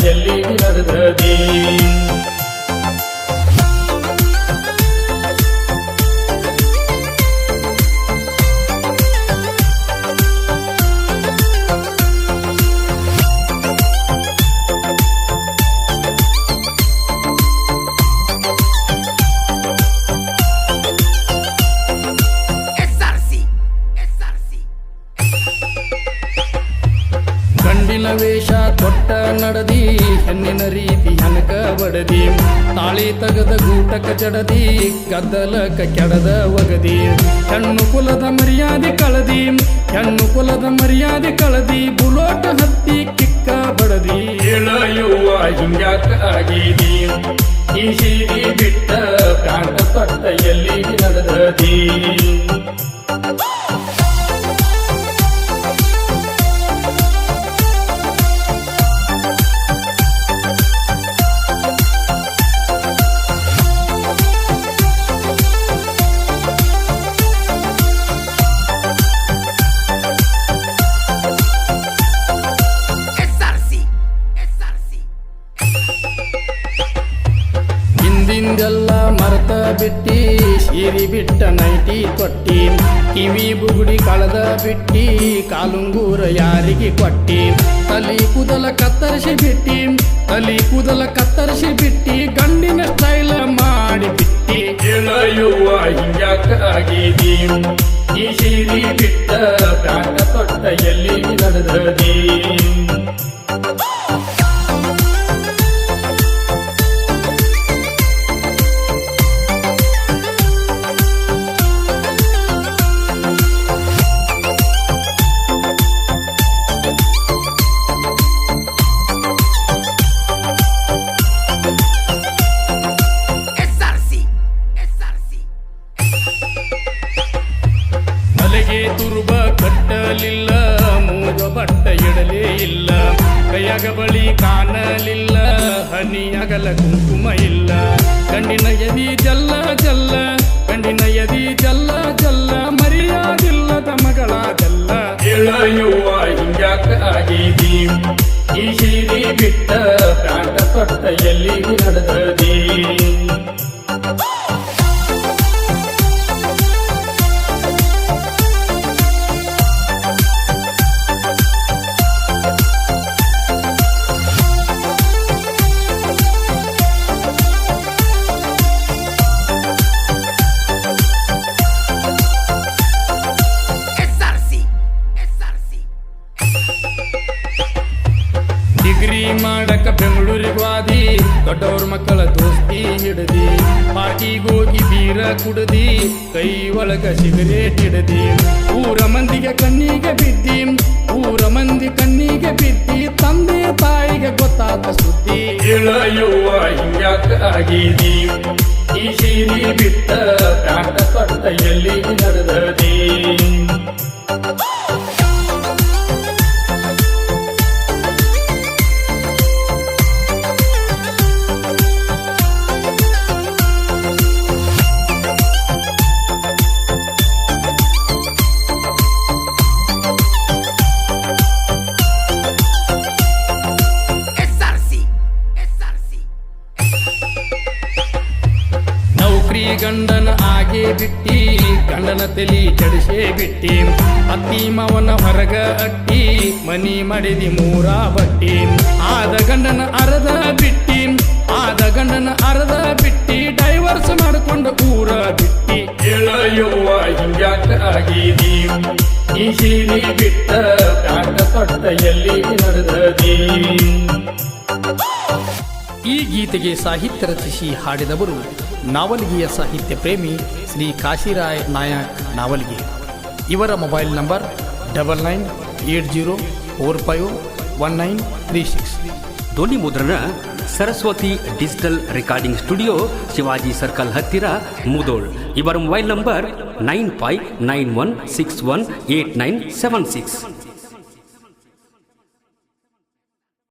ಎಲ್ಲಿ ನಡೆದದಿ ಗಂಡಿನ ವೇಷ ತೊಟ್ಟ ನಡದಿ ಹೆಣ್ಣಿನ ರೀತಿ ಹನಕ ಬಡದಿ ತಾಳಿ ತಗದ ಗೂಟಕ ಜಡದಿ ಗದ್ದಲಕ ಕೆಡದ ಒಗದಿ ಹೆಣ್ಣು ಕುಲದ ಮರ್ಯಾದೆ ಕಳದಿ ಹೆಣ್ಣು ಕುಲದ ಮರ್ಯಾದೆ ಕಳದಿ ಬುಲೋಟ ಹತ್ತಿ ಕಿಕ್ಕ ಬಡದಿ ಹೇಳಯುವ ಹಿಂಗ್ಯಾಕ ಆಗಿದಿ ಈ ಸೀರಿ ಬಿಟ್ಟ ಪ್ರಾಣ ತೊಟ್ಟ ಎಲ್ಲಿ ನಡೆದದಿ ಹಿಂದಿಂದೆಲ್ಲ ಮರ್ತ ಬಿಟ್ಟಿ ಸೀರಿ ಬಿಟ್ಟ ನೈಟಿ ಕೊಟ್ಟಿ ಕಿವಿ ಬುಗುಡಿ ಕಳೆದ ಬಿಟ್ಟಿ ಕಾಲುಂಗೂರ ಯಾರಿಗೆ ಕೊಟ್ಟಿ ತಲಿ ಕೂದಲ ಕತ್ತರಿಸಿ ಬಿಟ್ಟಿ ತಲಿ ಕೂದಲ ಕತ್ತರಿಸಿ ಬಿಟ್ಟಿ ಗಂಡಿನ ಸ್ಟೈಲ್ ಮಾಡಿ ಬಿಟ್ಟಿ ಹೇಳಯುವ ಹಿಂಗ್ಯಾಕ ಆಗಿದಿ ಈ ಸೀರಿ ಬಿಟ್ಟ ಪ್ರಾಣ ತೊಟ್ಟ ಎಲ್ಲಿ ನಡೆದದಿ ತಲೆಗೆ ತುರುಬ ಕಟ್ಟಲಿಲ್ಲ ಮೂಗ ಬಟ್ಟ ಇಡಲೇ ಇಲ್ಲ ಕೈಯಾಗ ಬಳಿ ಕಾಣಲಿಲ್ಲ ಹನಿಯಾಗಲ ಕುಂಕುಮ ಇಲ್ಲ ಗಂಡಿನ ಎದಿ ಜಲ್ಲ ಜಲ್ಲ ಗಂಡಿನ ಎದಿ ಜಲ್ಲ ಜಲ್ಲ ಮರ್ಯಾದಿಲ್ಲದ ಮಗಳಾದಲ್ಲ ಹೇಳಯುವ ಹಿಂಗ್ಯಾಕ ಆಗಿದಿ ಈ ಸೀರಿ ಬಿಟ್ಟ ಪ್ರಾಣ ತೊಟ್ಟ ಎಲ್ಲಿ ನಡೆದದಿ ಡಿಗ್ರಿ ಮಾಡಕ ಬೆಂಗಳೂರಿಗೆ ವಾದಿ ದೊಡ್ಡವ್ರ ಮಕ್ಕಳ ದೋಸ್ತಿ ಹಿಡದಿ ಪಾರ್ಟಿಗೋಗಿ ಬೀರ ಕುಡದಿ ಕೈ ಒಳಗ ಸಿಗರೇಟ್ ಹಿಡದಿ ಊರ ಮಂದಿಗೆ ಕಣ್ಣಿಗೆ ಬಿದ್ದಿ ಊರ ಮಂದಿ ಕಣ್ಣಿಗೆ ಬಿದ್ದಿ ತಂದೆ ತಾಯಿಗೆ ಗೊತ್ತಾದ ಸುದ್ದಿ ಹೇಳಯುವ ಹಿಂಗ್ಯಾಕ ಆಗಿದಿ ಈ ಸೀರಿ ಬಿಟ್ಟ ಪ್ರಾಣ ತೊಟ್ಟ ಎಲ್ಲಿ ನಡೆದದಿ ಗಂಡನ ಆಗೆ ಬಿಟ್ಟಿ ಗಂಡನ ತಲಿ ಚಡಿಸೇ ಬಿಟ್ಟಿ ಅತ್ತಿ ಮಾವನ ಹೊರಗ ಅಟ್ಟಿ ಮನಿ ಮಾಡಿದಿ ಮೂರ ಬಟ್ಟಿ ಆದ ಗಂಡನ ಅರ್ಧ ಬಿಟ್ಟಿ ಆದ ಗಂಡನ ಅರ್ಧ ಬಿಟ್ಟಿ ಡೈವರ್ಸ್ ಮಾಡಿಕೊಂಡು ಊರ ಬಿಟ್ಟಿ ಹೇಳಯುವ ಹಿಂಗ್ಯಾಕ ಆಗಿದಿ ಈ ಸೀರಿ ಬಿಟ್ಟ ಪ್ರಾಣ ತೊಟ್ಟ ಎಲ್ಲಿ ನಡೆದದಿ ಈ ಗೀತೆಗೆ ಸಾಹಿತ್ಯ ರಚಿಸಿ ಹಾಡಿದವರು ನಾವಲ್ಗಿಯ ಸಾಹಿತ್ಯ ಪ್ರೇಮಿ ಶ್ರೀ ಕಾಶಿರಾಯ್ ನಾಯಕ್ ನಾವಲ್ಗಿ. ಇವರ ಮೊಬೈಲ್ ನಂಬರ್ 9980451936. ಧ್ವನಿ ಮುದ್ರಣ Saraswati digital recording studio, Shivaji circle ಹತ್ತಿರ, ಮುದೋಳ್. ಇವರ ಮೊಬೈಲ್ ನಂಬರ್ 9591618976.